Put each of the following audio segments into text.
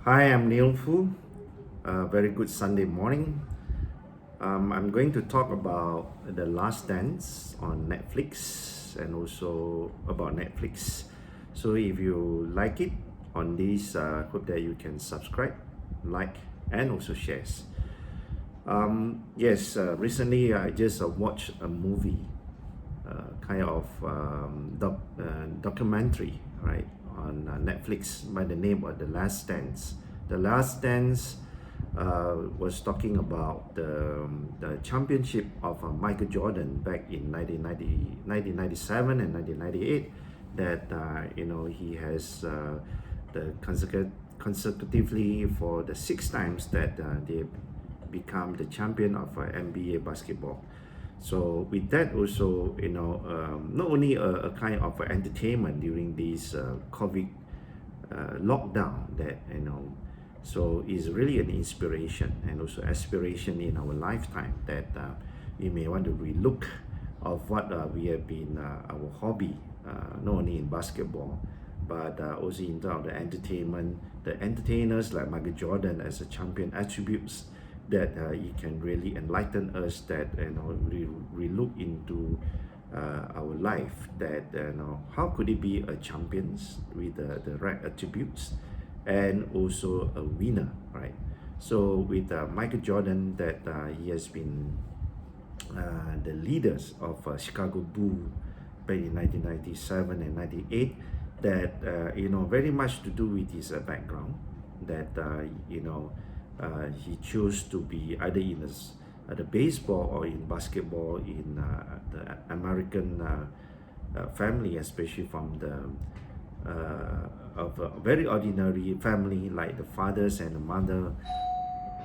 Hi, I'm Neil Fu. Very good Sunday morning. I'm going to talk about The Last Dance on Netflix and also about Netflix. So if you like it on this, hope that you can subscribe, like, and also shares. Yes, recently I just watched a movie, kind of documentary, right, on Netflix by the name of The Last Dance. The Last Dance was talking about the championship of Michael Jordan back in 1997 and 1998. That he has the consecutively for the six times that they become the champion of NBA basketball. So with that also, not only a kind of entertainment during this COVID lockdown, that so it's really an inspiration and also aspiration in our lifetime that we may want to relook of what we have been our hobby, not only in basketball, but also in terms of the entertainment, the entertainers like Michael Jordan as a champion attributes that he can really enlighten us, that we look into our life, that how could it be a champions with the right attributes and also a winner, right? So with Michael Jordan, that he has been the leaders of Chicago Bull back in 1997 and 98, that very much to do with his background, that he chose to be either in the baseball or in basketball in the American family, especially from the of a very ordinary family, like the fathers and the mother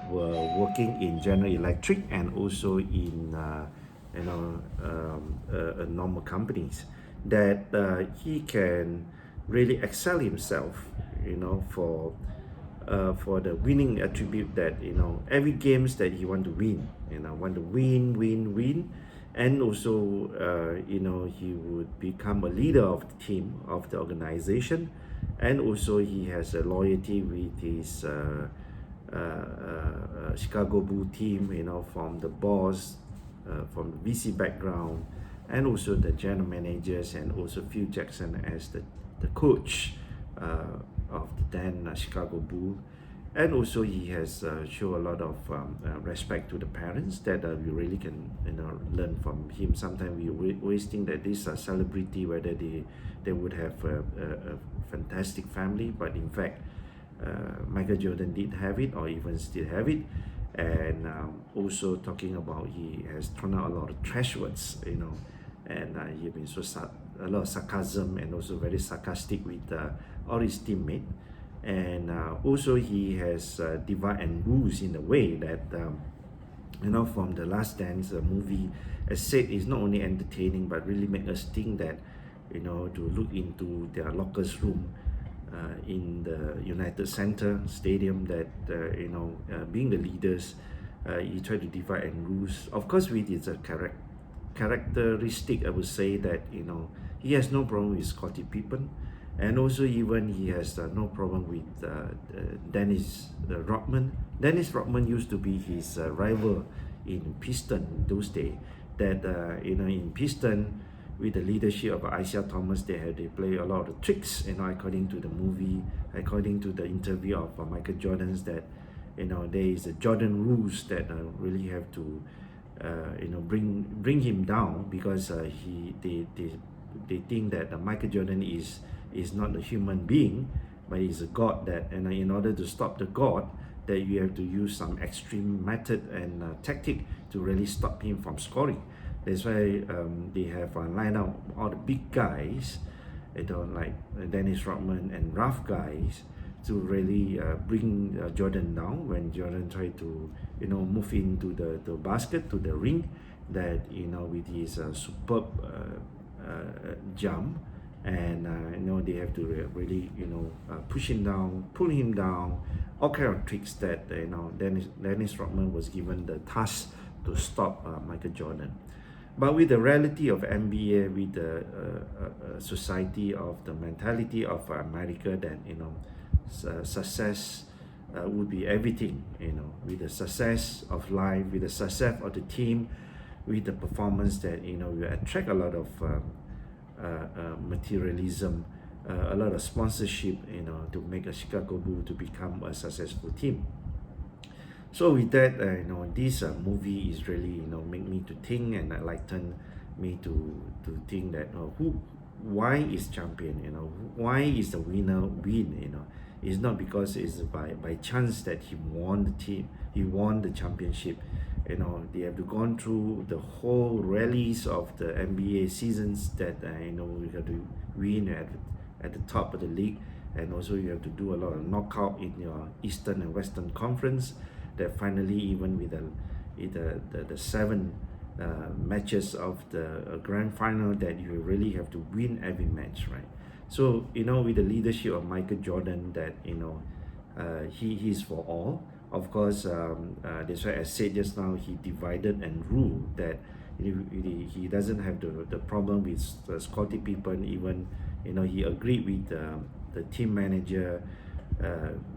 were working in General Electric and also in normal companies, that he can really excel himself, for the winning attribute, that every games that he want to win, want to win, and also he would become a leader of the team of the organization, and also he has a loyalty with his Chicago Bull team, from the boss, from the VC background, and also the general managers, and also Phil Jackson as the coach of the then Chicago Bull. And also he has shown a lot of respect to the parents, that we really can learn from him. Sometimes we always think that this celebrity, whether they would have a fantastic family, but in fact Michael Jordan did have it, or even still have it. And also talking about, he has thrown out a lot of trash words, and he been a lot of sarcasm, and also very sarcastic with all his teammates. And also he has divide and rules in a way that from the Last Dance movie, as said, is not only entertaining but really make us think that to look into their lockers room in the United Center Stadium, that being the leaders, he tried to divide and rules. Of course, with his characteristic, I would say that he has no problem with Scottie Pippen, and also even he has no problem with Dennis Rodman. Dennis Rodman used to be his rival in Piston in those days. That in Piston, with the leadership of Isaiah Thomas, they play a lot of tricks. According to the movie, according to the interview of Michael Jordan's, that there is a Jordan rules that really have to bring him down, because they think that Michael Jordan is not a human being, but is a god, that in order to stop the god, that you have to use some extreme method and tactic to really stop him from scoring. That's why they have lined up all the big guys, like Dennis Rodman and rough guys, to really bring Jordan down when Jordan tried to move into the basket, to the ring, that with his superb jump, and they have to really push him down, pull him down, all kind of tricks, that Dennis Rodman was given the task to stop Michael Jordan. But with the reality of NBA, with the society of the mentality of America, that success would be everything, with the success of life, with the success of the team, with the performance that will attract a lot of materialism, a lot of sponsorship, to make a Chicago Bull to become a successful team. So with that, this movie is really make me to think and enlighten me to think that why is champion, why is the winner win, it's not because it's by chance that he won the championship. They have to gone through the whole rallies of the NBA seasons that we have to win at the top of the league, and also you have to do a lot of knockout in your Eastern and Western Conference, that finally, even with the 7 matches of the grand final, that you really have to win every match, right? So with the leadership of Michael Jordan, that he's for all. Of course, that's why I said just now, he divided and ruled, that he doesn't have the problem with Scottie Pippen. Even he agreed with the team manager,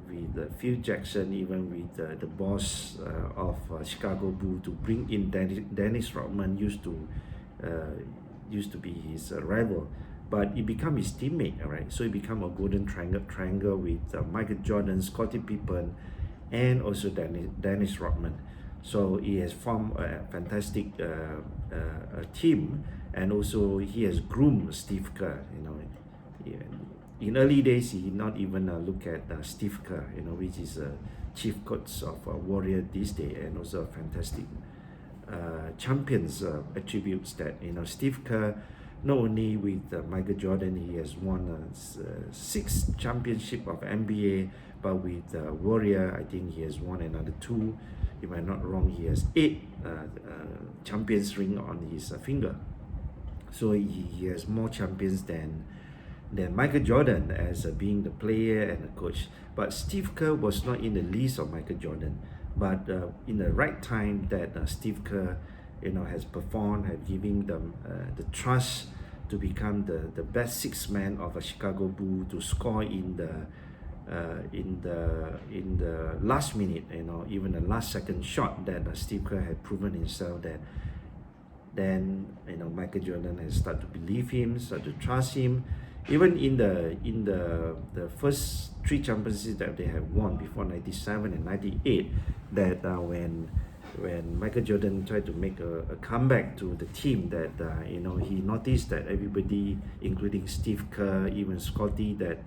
with Phil Jackson, even with the boss of Chicago Bull, to bring in Dennis Rodman, used to be his rival, but he become his teammate, right? So he become a golden triangle with Michael Jordan, Scottie Pippen, and also Dennis Rodman. So he has formed a fantastic team, and also he has groomed Steve Kerr. In early days, he did not even look at Steve Kerr, which is a chief coach of Warrior this day, and also a fantastic champions attributes that Steve Kerr, not only with Michael Jordan, he has won 6 championship of NBA, but with Warrior, I think he has won another 2. If I'm not wrong, he has 8 champions ring on his finger. So he has more champions than Michael Jordan, as being the player and the coach. But Steve Kerr was not in the list of Michael Jordan, but in the right time that Steve Kerr has performed, have given them the trust to become the best 6th man of a Chicago Bull, to score in the last minute, even the last second shot, that Steve Kerr had proven himself, that then Michael Jordan has started to believe him, started to trust him. Even in the first 3 championships that they have won before 97 and 98, that when Michael Jordan tried to make a comeback to the team, that he noticed that everybody, including Steve Kerr, even Scottie, that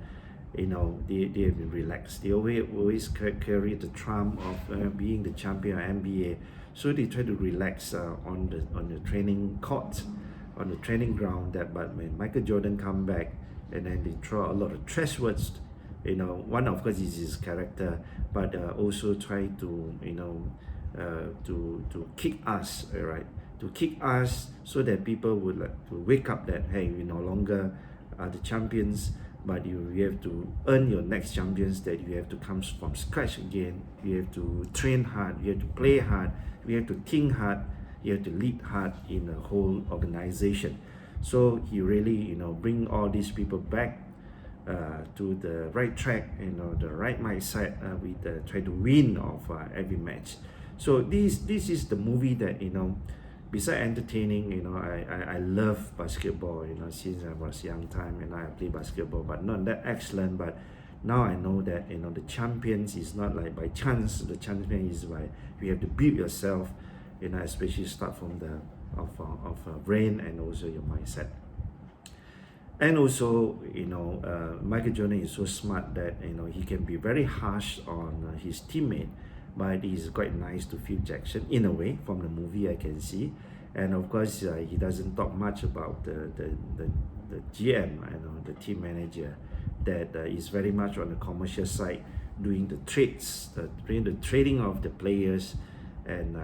they have been relaxed. They always carry the charm of being the champion of NBA. So they try to relax on the training court, on the training ground. But when Michael Jordan come back, and then they throw a lot of trash words, one of course is his character, but also try to to kick us, right? To kick us, so that people would to wake up that, hey, we no longer are the champions, but you have to earn your next champions, that you have to come from scratch again. You have to train hard, you have to play hard, you have to think hard, you have to lead hard in the whole organization. So he really bring all these people back to the right track, the right mindset, with try to win of every match. So this is the movie that besides entertaining, I love basketball, since I was young time, and I play basketball, but not that excellent. But now I know that the champions is not like by chance. The champion is by you have to build yourself, especially start from the brain and also your mindset. And also, Michael Jordan is so smart that he can be very harsh on his teammate, but he's quite nice to Phil Jackson in a way. From the movie, I can see. And of course, he doesn't talk much about the GM, the team manager, that is very much on the commercial side, doing the trades, doing the trading of the players, and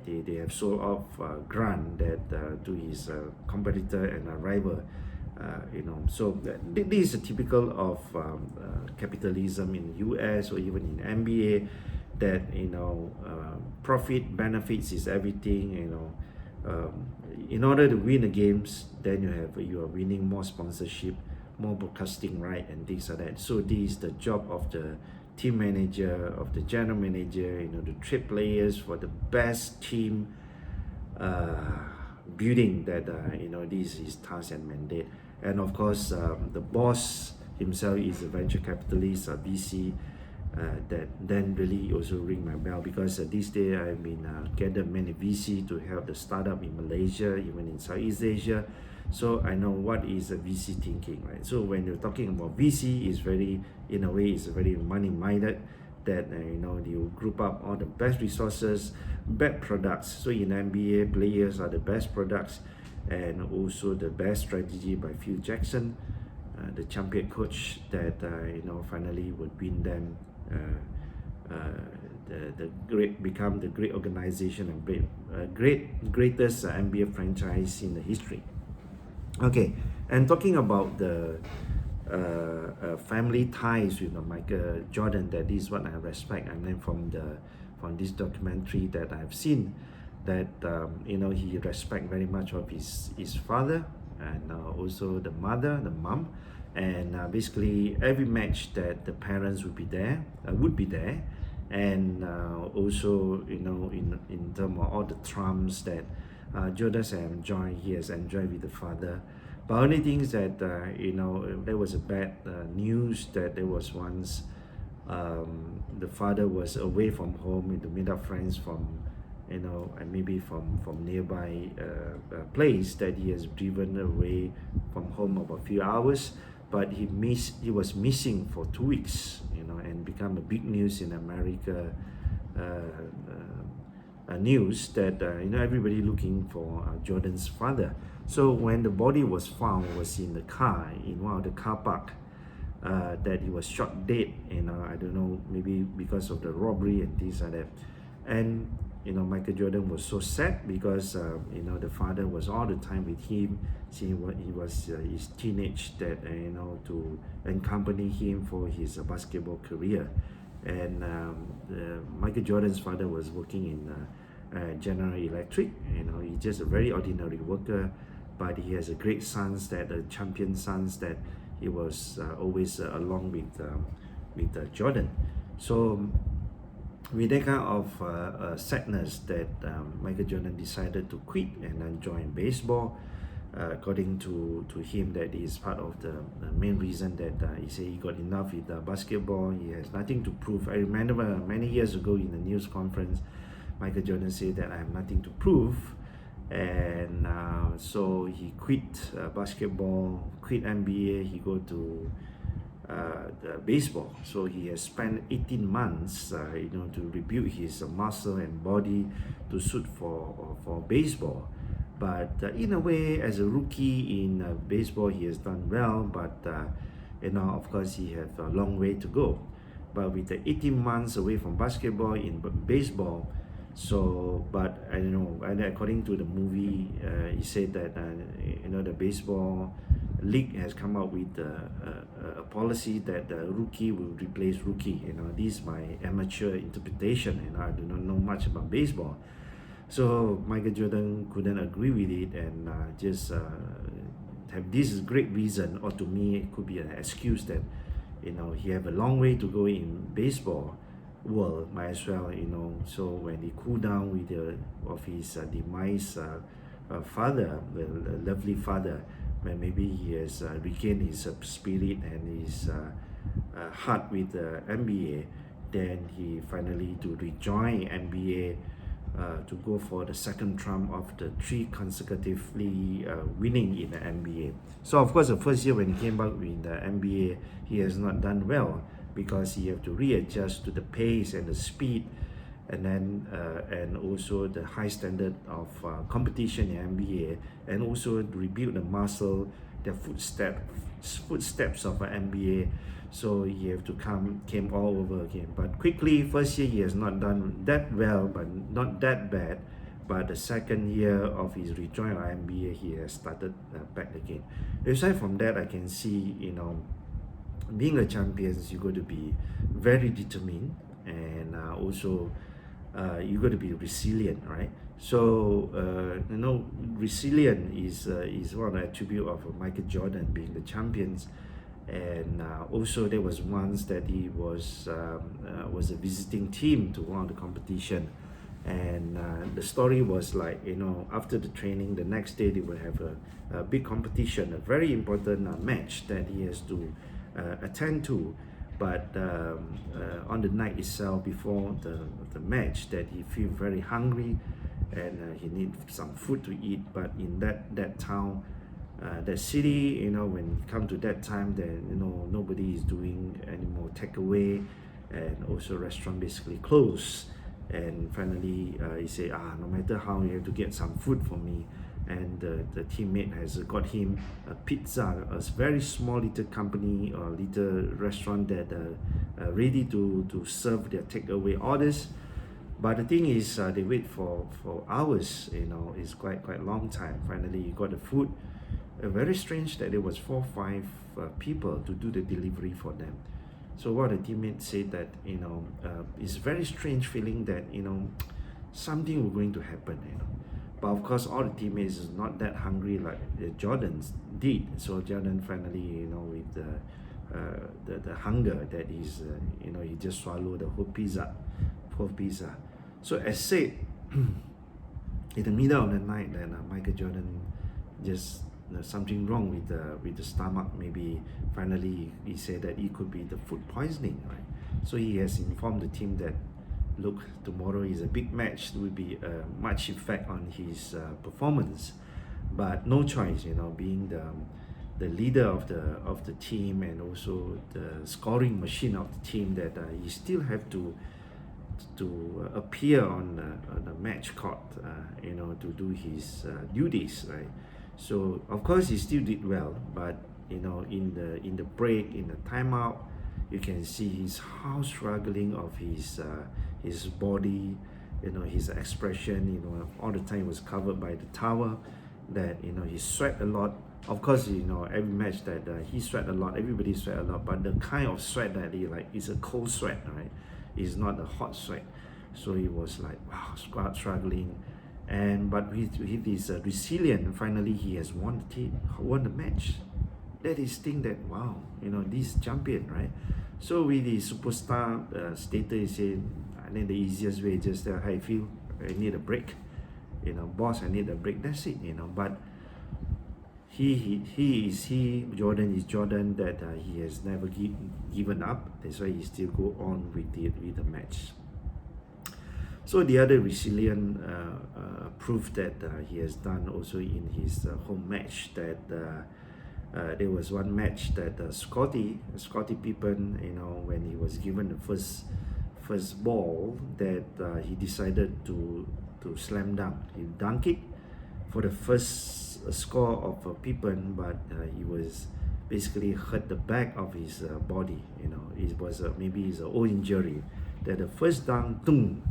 they have sold off Grant that to his competitor and a rival. So this is a typical of capitalism in US or even in NBA, that profit benefits is everything. In order to win the games, then you are winning more sponsorship, more broadcasting right, and things like that. So this is the job of the team manager, of the general manager, the trade players for the best team building that this is his task and mandate. And of course, the boss himself is a venture capitalist, a VC, that then really also ring my bell, because this day I've been gathered many VC to help the startup in Malaysia, even in Southeast Asia. So I know what is a VC thinking, right? So when you're talking about VC, is very, in a way, it's very money-minded, that you group up all the best resources, best products. So in NBA, players are the best products, and also the best strategy by Phil Jackson, the champion coach that finally would win them become the great organization and greatest NBA franchise in the history. Okay, and talking about the family ties with Michael Jordan, that is what I respect. And then from this documentary that I've seen, that he respect very much of his father, and also the mom, and basically every match that the parents would be there, and also in terms of all the trumps that Jordan has enjoyed with the father. But only thing is that there was a bad news that there was once the father was away from home to meet up friends from and maybe from nearby place, that he has driven away from home about a few hours, but he was missing for 2 weeks, and become a big news in America. News that everybody looking for Jordan's father. So when the body was found, was in the car, in one of the car park, that he was shot dead. I don't know, maybe because of the robbery and things like that. And Michael Jordan was so sad, because the father was all the time with him, seeing what he was his teenage, that to accompany him for his basketball career. And Michael Jordan's father was working in General Electric. He's just a very ordinary worker, but he has a great sons, that champion sons, that he was always along with Jordan. So with that kind of sadness, that Michael Jordan decided to quit and then join baseball. According to him, that is part of the main reason that he said he got enough with basketball. He has nothing to prove. I remember many years ago in the news conference, Michael Jordan said that I have nothing to prove, and so he quit basketball, quit NBA. He go to the baseball. So he has spent 18 months, to rebuild his muscle and body to suit for baseball. But in a way, as a rookie in baseball, he has done well. But of course, he has a long way to go. But with the 18 months away from basketball in baseball, but I don't know. And according to the movie, he said that the baseball league has come up with a policy that the rookie will replace rookie. This is my amateur interpretation, and I do not know much about baseball. So Michael Jordan couldn't agree with it, and just have this great reason, or to me it could be an excuse, that he have a long way to go in baseball world, might as well, so when he cool down with his demise father, the lovely father, when maybe he has regained his spirit and his heart with the NBA, then he finally to rejoin NBA, to go for the second trump of the 3 consecutively winning in the NBA. So of course, the first year when he came back in the NBA, he has not done well, because he have to readjust to the pace and the speed, and then and also the high standard of competition in NBA, and also rebuild the muscle, the footsteps of an NBA. So he have to came all over again. But quickly, first year he has not done that well, but not that bad. But the second year of his rejoin of NBA, he has started back again. Aside from that, I can see, being a champion, you got to be very determined, and also you got to be resilient, right? So resilient is one attribute of Michael Jordan, being the champions. And also there was once that he was a visiting team to one of the competition, and the story was like, after the training the next day they will have a big competition, a very important match that he has to attend to. But on the night itself, before the match, that he feel very hungry, and he need some food to eat. But in that town, that city, when it come to that time, then nobody is doing any more takeaway, and also restaurant basically closed. And finally, he said, no matter how, you have to get some food for me. And the teammate has got him a pizza, a very small little company or little restaurant that ready to serve their takeaway orders. But the thing is, they wait for hours. It's quite long time. Finally, he got the food. Very strange that there was 4 or 5 people to do the delivery for them. So what the teammate said that it's very strange feeling that something was going to happen. But of course, all the teammates is not that hungry like Jordan did. So Jordan finally, with the hunger that is, he just swallowed the whole pizza. So as said, in the middle of the night, then Michael Jordan just something wrong with the stomach. Maybe finally he said that it could be the food poisoning, right? So he has informed the team that, look, tomorrow is a big match. There will be much effect on his performance, but no choice. Being the leader of the team and also the scoring machine of the team, that he still have to appear on the match court, to do his duties, right? So of course he still did well, but in the break, in the timeout, you can see how struggling of his body, his expression. All the time was covered by the towel. That he sweat a lot. Of course, every match that he sweat a lot, everybody sweat a lot, but the kind of sweat that he like is a cold sweat, right? It's not a hot sweat. So he was like, wow, struggling. But with his resilience, finally he has won the match. That is thing that, wow, this champion, right? So with the superstar status, he said, I think the easiest way is just how I feel. I need a break. Boss, I need a break. That's it. But Jordan is Jordan, that he has never given up. That's why he still go on with the match. So the other resilient proof that he has done also in his home match, that there was one match that Scottie Pippen, when he was given the first ball, that he decided to slam dunk. He dunked it for the first score of Pippen, but he was basically hurt the back of his body. It was maybe his own injury. That the first dunk, boom,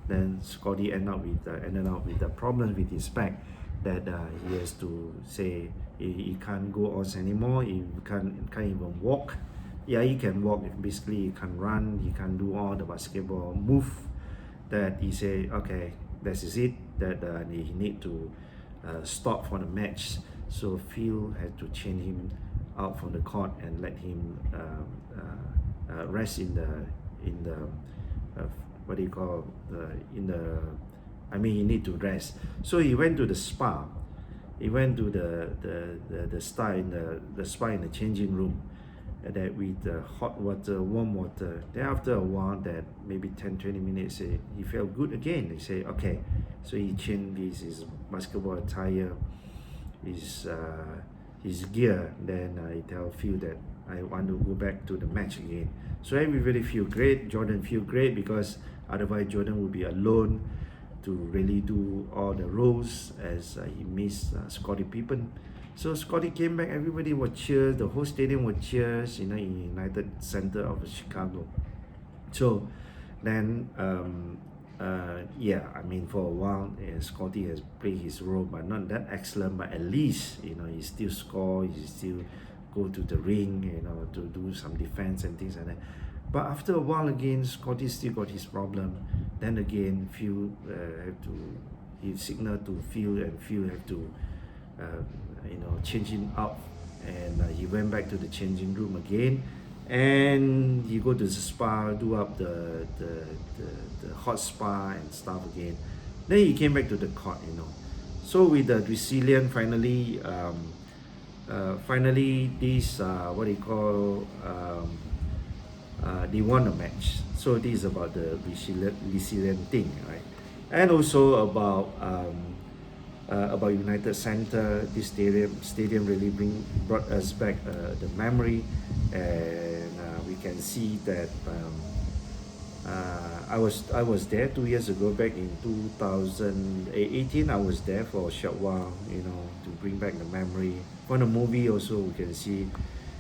then Scottie ended up with the problem with his back, that he has to say he can't go on anymore. He can't even walk. Yeah, he can walk. Basically, he can run. He can do all the basketball move. That he say, okay, this is it. That he need to stop for the match. So Phil had to change him out from the court and let him rest in the what do you call he need to rest. So he went to the spa. He went to the spa in the changing room, that with hot water, warm water. Then after a while, that maybe 10-20 minutes, he felt good again. He say, okay. So he changed his basketball attire, his gear. Then he tell Phil that I want to go back to the match again. So everybody feel great. Jordan feel great, because otherwise Jordan would be alone to really do all the roles, as he missed Scottie Pippen. So Scottie came back, everybody would cheer, the whole stadium would cheers, in United Center of Chicago. So then, for a while, Scottie has played his role, but not that excellent, but at least, he still score, he still go to the ring, to do some defense and things like that. But after a while again, Scottie still got his problem. Then again, Phil he signal to Phil, and Phil have to change him out and he went back to the changing room again, and he go to the spa, do up the hot spa and stuff again. Then he came back to the court, you know. So with the resilient, finally this what do you call they won a match. So this is about the resilient thing, right? And also about United Center. This stadium really brought us back the memory, and we can see that I was there 2 years ago, back in 2018. I was there for a short while, you know, to bring back the memory. For the movie also, we can see,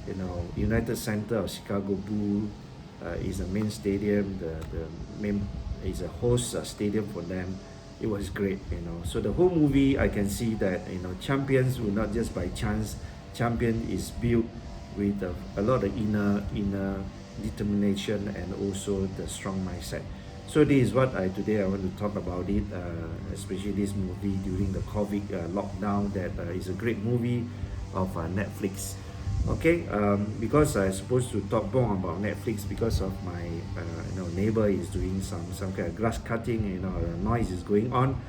you know, United Center of Chicago Bull is the main stadium. The main is a host stadium for them. It was great, you know. So the whole movie, I can see that, you know, champions will not just by chance. Champion is built with a lot of inner determination and also the strong mindset. So this is what today I want to talk about it, especially this movie during the COVID lockdown. That is a great movie of Netflix. Okay, because I'm supposed to talk more about Netflix because of my neighbor is doing some kind of grass cutting. You know, noise is going on.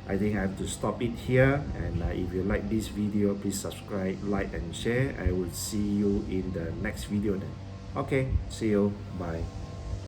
I think I have to stop it here. And if you like this video, please subscribe, like, and share. I will see you in the next video then. Okay, see you. Bye.